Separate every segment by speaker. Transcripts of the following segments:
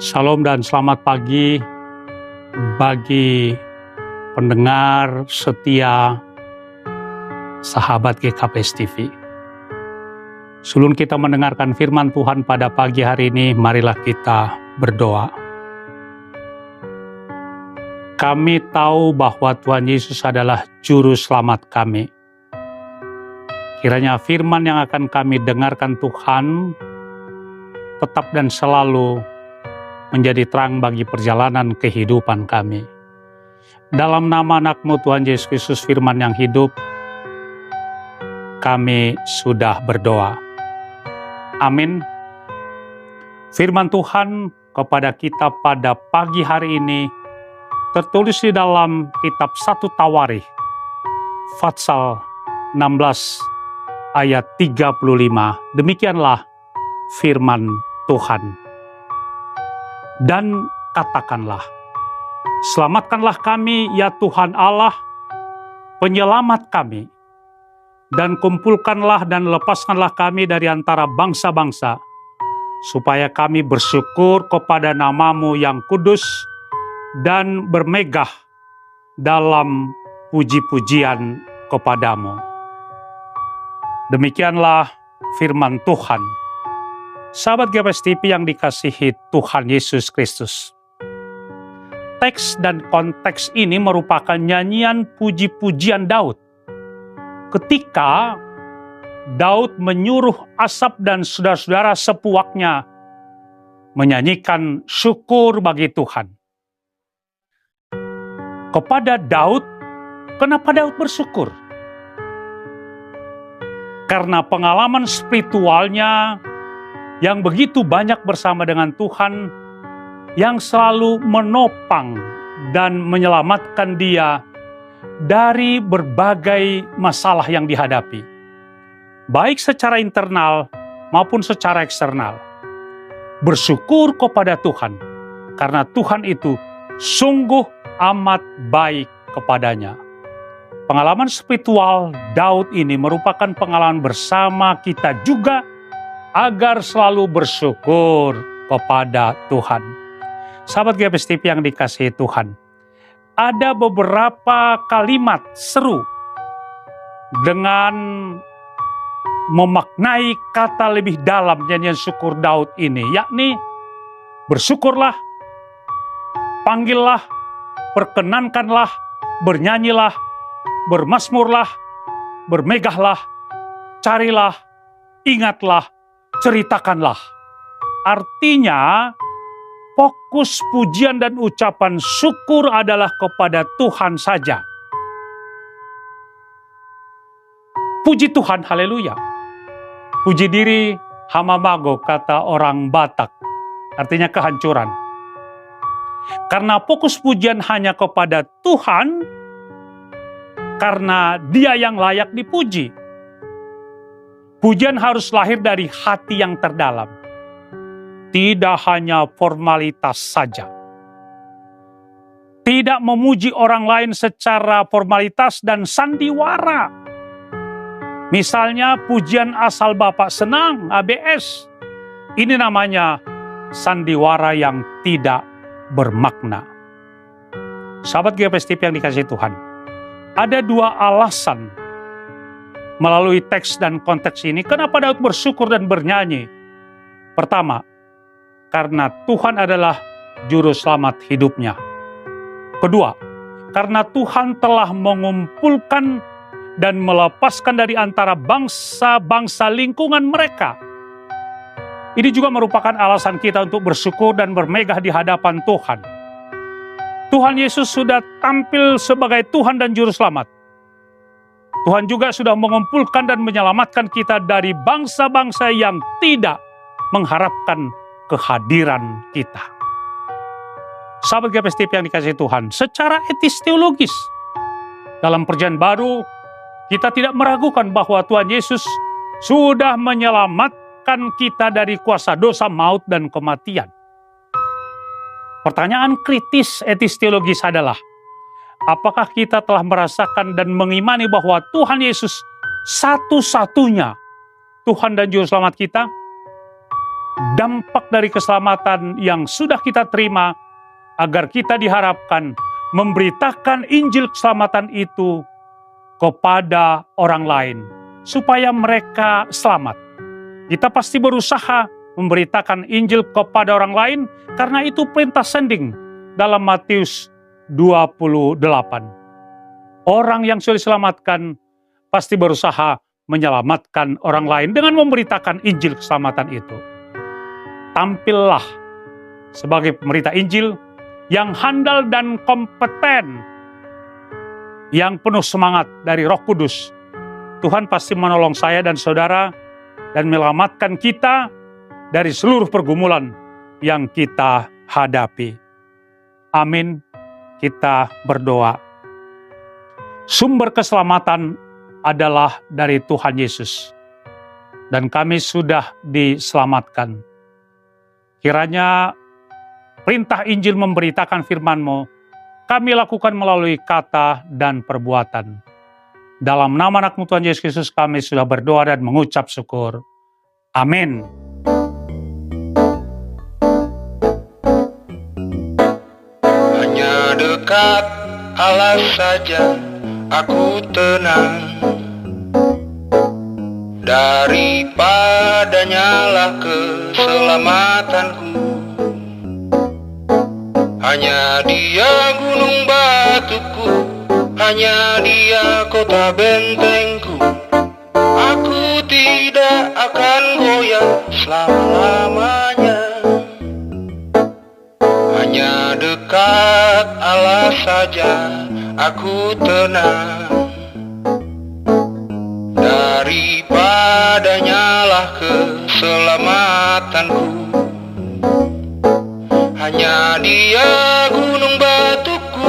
Speaker 1: Shalom dan selamat pagi bagi pendengar setia sahabat GKPS TV. Sebelum kita mendengarkan firman Tuhan pada pagi hari ini, marilah kita berdoa. Kami tahu bahwa Tuhan Yesus adalah juru selamat kami. Kiranya firman yang akan kami dengarkan Tuhan tetap dan selalu menjadi terang bagi perjalanan kehidupan kami. Dalam nama anak-Mu Tuhan Yesus Kristus firman yang hidup, kami sudah berdoa. Amin. Firman Tuhan kepada kita pada pagi hari ini tertulis di dalam kitab 1 Tawarikh, Fatsal 16 ayat 35. Demikianlah firman Tuhan. Dan katakanlah, selamatkanlah kami ya Tuhan Allah, penyelamat kami, dan kumpulkanlah dan lepaskanlah kami dari antara bangsa-bangsa, supaya kami bersyukur kepada nama-Mu yang kudus dan bermegah dalam puji-pujian kepadamu. Demikianlah firman Tuhan. Sahabat GKPS TV yang dikasihi Tuhan Yesus Kristus. Teks dan konteks ini merupakan nyanyian puji-pujian Daud. Ketika Daud menyuruh Asaf dan saudara-saudara sepuaknya menyanyikan syukur bagi Tuhan. Kepada Daud, kenapa Daud bersyukur? Karena pengalaman spiritualnya yang begitu banyak bersama dengan Tuhan, yang selalu menopang dan menyelamatkan dia dari berbagai masalah yang dihadapi, baik secara internal maupun secara eksternal. Bersyukur kepada Tuhan, karena Tuhan itu sungguh amat baik kepadanya. Pengalaman spiritual Daud ini merupakan pengalaman bersama kita juga, agar selalu bersyukur kepada Tuhan. Sahabat GKPS TV yang dikasihi Tuhan, ada beberapa kalimat seru dengan memaknai kata lebih dalam nyanyian syukur Daud ini, yakni bersyukurlah, panggillah, perkenankanlah, bernyanyilah, bermazmurlah, bermegahlah, carilah, ingatlah, ceritakanlah. Artinya, fokus pujian dan ucapan syukur adalah kepada Tuhan saja. Puji Tuhan, haleluya. Puji diri, hamamago, kata orang Batak. Artinya kehancuran. Karena fokus pujian hanya kepada Tuhan, karena Dia yang layak dipuji. Pujian harus lahir dari hati yang terdalam. Tidak hanya formalitas saja. Tidak memuji orang lain secara formalitas dan sandiwara. Misalnya pujian asal Bapak senang, ABS. Ini namanya sandiwara yang tidak bermakna. Sahabat GKPS TV yang dikasihi Tuhan, ada dua alasan melalui teks dan konteks ini, kenapa Daud bersyukur dan bernyanyi? Pertama, karena Tuhan adalah juru selamat hidupnya. Kedua, karena Tuhan telah mengumpulkan dan melepaskan dari antara bangsa-bangsa lingkungan mereka. Ini juga merupakan alasan kita untuk bersyukur dan bermegah di hadapan Tuhan. Tuhan Yesus sudah tampil sebagai Tuhan dan juru selamat. Tuhan juga sudah mengumpulkan dan menyelamatkan kita dari bangsa-bangsa yang tidak mengharapkan kehadiran kita. Sahabat GKPS TV yang dikasihi Tuhan, secara etis teologis, dalam Perjanjian Baru, kita tidak meragukan bahwa Tuhan Yesus sudah menyelamatkan kita dari kuasa dosa, maut, dan kematian. Pertanyaan kritis etis teologis adalah, apakah kita telah merasakan dan mengimani bahwa Tuhan Yesus satu-satunya Tuhan dan Juru Selamat kita? dampak dari keselamatan yang sudah kita terima, agar kita diharapkan memberitakan Injil keselamatan itu kepada orang lain, supaya mereka selamat. Kita pasti berusaha memberitakan Injil kepada orang lain, karena itu perintah sending dalam Matius 28. Orang yang sudah diselamatkan pasti berusaha menyelamatkan orang lain dengan memberitakan Injil keselamatan itu. Tampillah sebagai pemberita Injil yang handal dan kompeten, yang penuh semangat dari Roh Kudus. Tuhan pasti menolong saya dan saudara dan menyelamatkan kita dari seluruh pergumulan yang kita hadapi. Amin. Kita berdoa. Sumber keselamatan adalah dari Tuhan Yesus, dan kami sudah diselamatkan. Kiranya perintah Injil memberitakan firman-Mu kami lakukan melalui kata dan perbuatan. Dalam nama anak-Mu Tuhan Yesus Kristus kami sudah berdoa dan mengucap syukur. Amin.
Speaker 2: Hanya dekat Allah saja aku tenang, daripadanya lah keselamatanku. Hanya Dia gunung batuku, hanya Dia kota bentengku. Aku tidak akan goyah selama-lamanya. Hanya dekat Allah saja aku tenang, daripadanya lah keselamatanku. Hanya Dia gunung batuku,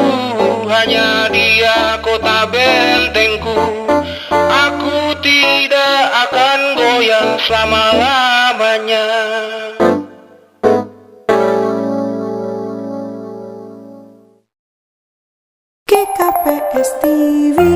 Speaker 2: hanya Dia kota bentengku. Aku tidak akan goyah selama-lamanya.
Speaker 3: GKPS TV